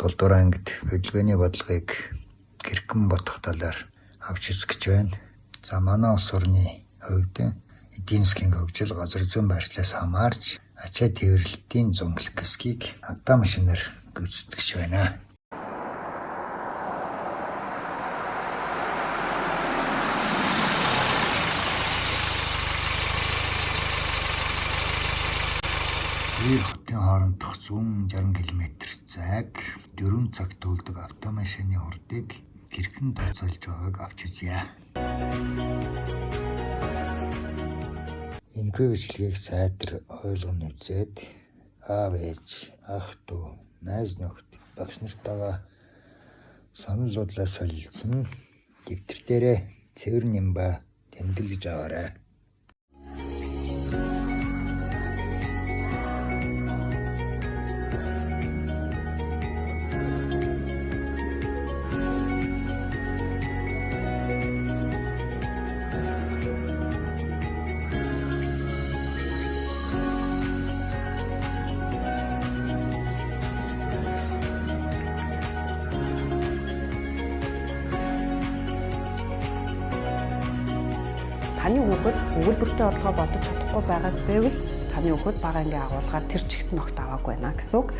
Тулдуур ангид хөдөлгөөний бодлогыг гэркэн бодох талаар авч үзэж байна. За манай улс орны хувьд эдийн засгийн хөгжил газар зүйн байршлаас хамаарч ачаа тээвэрлэлтийн зөнгөлөх хэсгийг адаа машинаар гүйцэтгэж байна. Хоёр хотын хоорондох 160 км зайг 4 цагт туулдаг автомашины хурдыг гэрхэн тооцоолж байгааг авч үзье. Энэхүү бичлэгийг сайтар ойлгоно үзээд аав ээж, ах дүү, найз нөхд, багш нартайгаа санал бодлоо солилцсон дэвтэр дээрээ цэвэр нямба тэмдэглэж аваарай. Таны хүүхэд өгүүлбэртэй бодлогоо бодож чадахгүй байгаад байвал таны хүүхэд бага ангийн агуулгаар тэр чигт ногт аваагүй байна гэсэн үг.